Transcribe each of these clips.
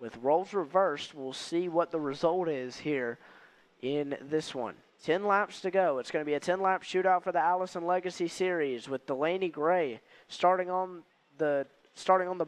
with roles reversed, we'll see what the result is here in this one. 10 laps to go. It's going to be a 10-lap shootout for the Allison Legacy Series with Delaney Gray starting on the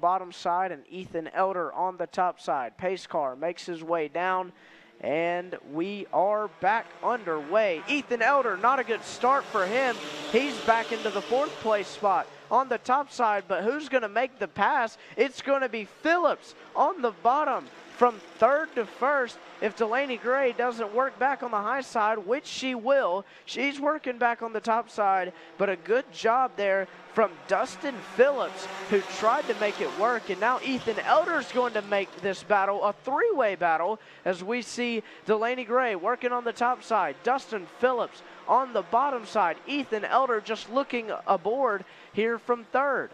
bottom side and Ethan Elder on the top side. Pace car makes his way down, and we are back underway. Ethan Elder, not a good start for him. He's back into the 4th place spot on the top side, but who's going to make the pass? It's going to be Phillips on the bottom from 3rd to 1st. If Delaney Gray doesn't work back on the high side, which she will, she's working back on the top side, but a good job there from Dustin Phillips, who tried to make it work, and now Ethan Elder's going to make this battle a 3-way battle as we see Delaney Gray working on the top side, Dustin Phillips on the bottom side, Ethan Elder just looking aboard here from 3rd.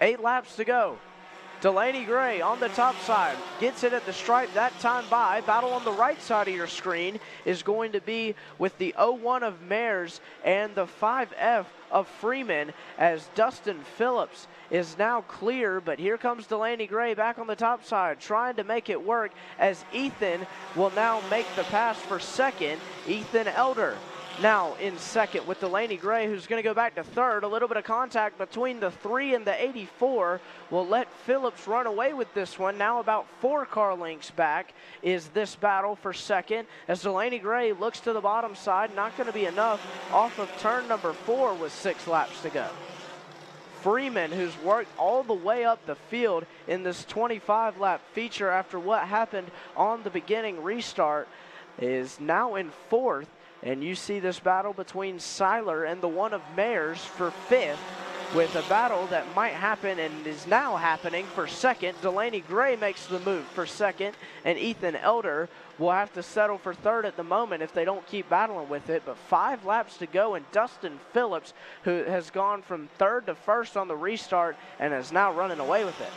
8 laps to go. Delaney Gray on the top side, gets it at the stripe that time by. Battle on the right side of your screen is going to be with the 01 of Mares and the 5F of Freeman, as Dustin Phillips is now clear, but here comes Delaney Gray back on the top side trying to make it work, as Ethan will now make the pass for 2nd. Ethan Elder now in 2nd with Delaney Gray, who's going to go back to 3rd. A little bit of contact between the 3 and the 84 will let Phillips run away with this one. Now about 4 car lengths back is this battle for 2nd, as Delaney Gray looks to the bottom side. Not going to be enough off of turn number 4 with 6 laps to go. Freeman, who's worked all the way up the field in this 25-lap feature after what happened on the beginning restart, is now in 4th. And you see this battle between Seiler and the 1 of Mares for 5th, with a battle that might happen and is now happening for 2nd. Delaney Gray makes the move for 2nd, and Ethan Elder will have to settle for 3rd at the moment if they don't keep battling with it. But 5 laps to go, and Dustin Phillips, who has gone from 3rd to 1st on the restart and is now running away with it.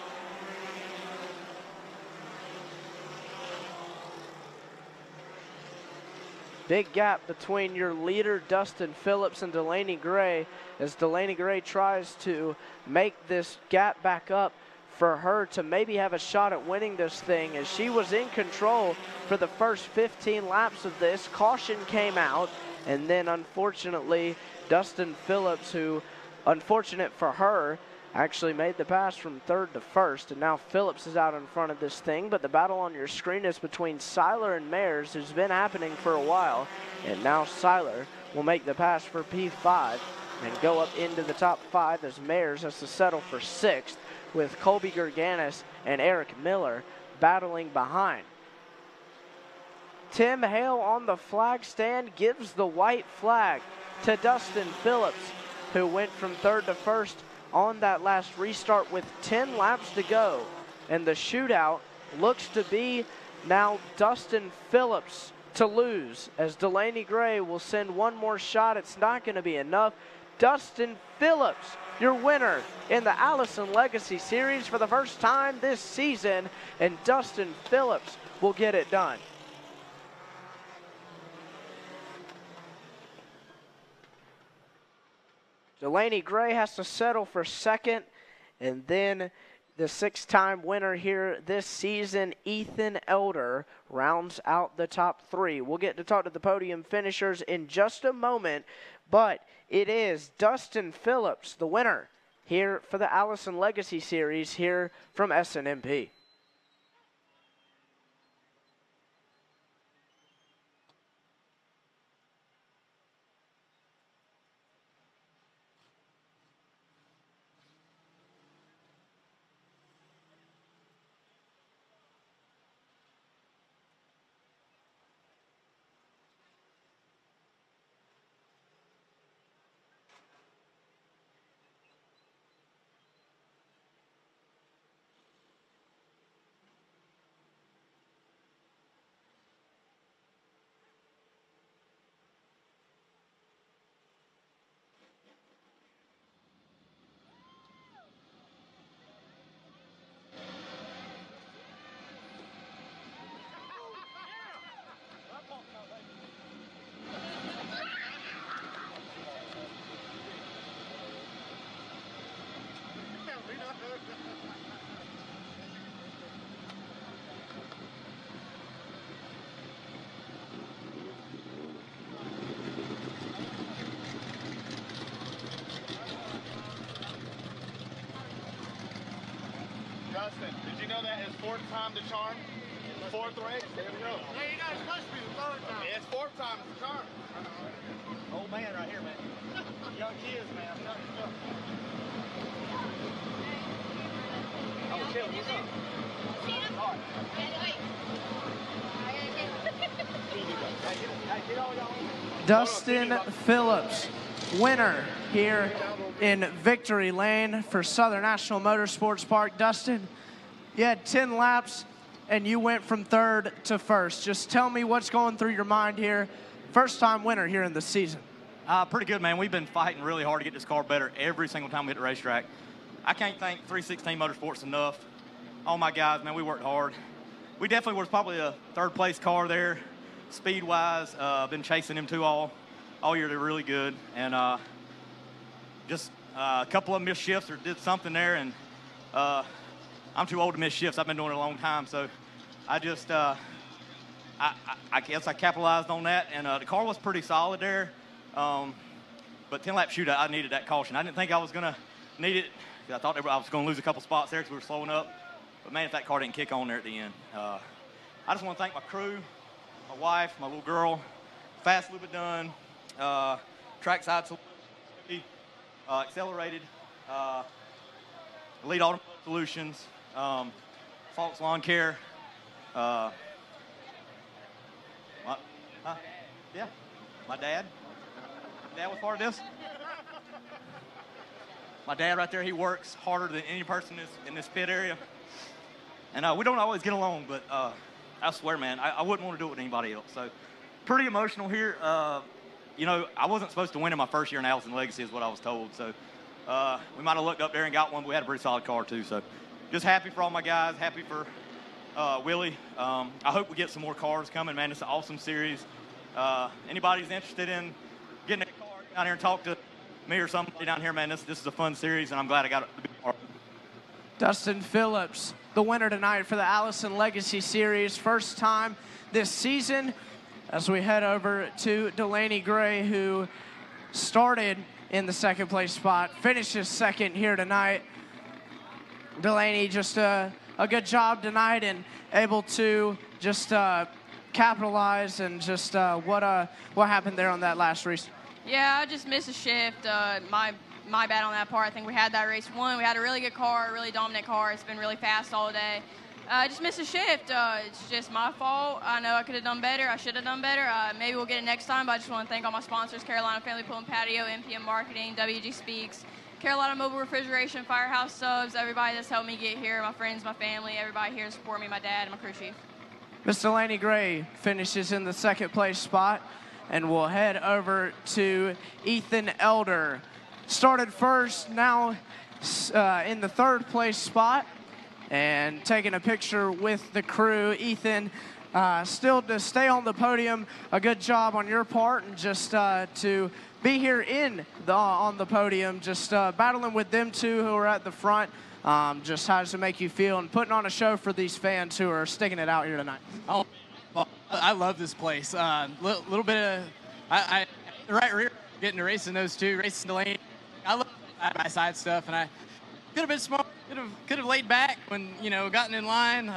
Big gap between your leader, Dustin Phillips, and Delaney Gray, as Delaney Gray tries to make this gap back up for her to maybe have a shot at winning this thing, as she was in control for the first 15 laps of this. Caution came out, and then unfortunately, Dustin Phillips, who, unfortunate for her, actually made the pass from 3rd to 1st, and now Phillips is out in front of this thing. But the battle on your screen is between Seiler and Mares, who's been happening for a while, and now Seiler will make the pass for P5 and go up into the top 5, as Mares has to settle for 6th, with Colby Gerganis and Eric Miller battling behind. Tim Hale on the flag stand gives the white flag to Dustin Phillips, who went from 3rd to 1st on that last restart with 10 laps to go. And the shootout looks to be now Dustin Phillips to lose, as Delaney Gray will send one more shot. It's not going to be enough. Dustin Phillips, your winner in the Allison Legacy Series for the first time this season, and Dustin Phillips will get it done. Delaney Gray has to settle for 2nd, and then the 6-time winner here this season, Ethan Elder, rounds out the top 3. We'll get to talk to the podium finishers in just a moment, but it is Dustin Phillips, the winner here for the Allison Legacy Series here from SNMP. Did you know that it's fourth time the charm? Fourth race? There we go. Hey, you guys must be the third time. It's fourth time the charm. Old man right here, man. Young kids, man. Young stuff. Oh, chill. What's up? All right. Get all y'all. Dustin Phillips, winner here in Victory Lane for Southern National Motorsports Park. Dustin, you had 10 laps and you went from third to first. Just tell me what's going through your mind here. First time winner here in the season. Pretty good, man. We've been fighting really hard to get this car better every single time we hit the racetrack. I can't thank 316 Motorsports enough. All my guys, man, we worked hard. We definitely was probably a third place car there, speed-wise. Been chasing them two all year. They're really good. And just a couple of missed shifts or did something there. And I'm too old to miss shifts. I've been doing it a long time. So I just, I guess I capitalized on that. And the car was pretty solid there. But 10-lap shootout, I needed that caution. I didn't think I was going to need it. I thought I was going to lose a couple spots there because we were slowing up. But, man, if that car didn't kick on there at the end. I just want to thank my crew, my wife, my little girl, Fast Lube Dunn, Trackside Solutions, Accelerated, Elite Automotive Solutions, Phillips Lawn Care. Yeah, my dad. Dad was part of this. My dad right there, he works harder than any person in this pit area. And we don't always get along, but I swear, man, I wouldn't want to do it with anybody else. So pretty emotional here. You know, I wasn't supposed to win in my first year in Allison Legacy is what I was told. So we might have looked up there and got one, but we had a pretty solid car too. So just happy for all my guys, happy for Willie. I hope we get some more cars coming, man. It's an awesome series. Anybody who's interested in getting a car down here and talk to me or somebody down here, man, this is a fun series, and I'm glad I got to be part of it. Dustin Phillips, the winner tonight for the Allison Legacy Series. First time this season as we head over to Delaney Gray, who started in the second place spot, finishes second here tonight. Delaney, just a good job tonight and able to just capitalize and just what happened there on that last race. Yeah, I just missed a shift. My bad on that part. I think we had that race won. We had a really good car, a really dominant car. It's been really fast all day. I just missed a shift. It's just my fault. I know I could have done better. I should have done better. Maybe we'll get it next time, but I just want to thank all my sponsors, Carolina Family Pool and Patio, MPM Marketing, WG Speaks, Carolina Mobile Refrigeration, Firehouse Subs, everybody that's helped me get here, my friends, my family, everybody here to support me, my dad, and my crew chief. Miss Delaney Gray finishes in the second place spot, and we'll head over to Ethan Elder. Started first, now in the third place spot, and taking a picture with the crew. Ethan, still to stay on the podium, a good job on your part, and just to be here on the podium, just battling with them two who are at the front. Just how does it make you feel, and putting on a show for these fans who are sticking it out here tonight? Oh, well, I love this place. Little bit of, I the right rear, getting to racing those two, racing Delaney. I love side by side stuff, and I could have been smart, could have laid back when gotten in line.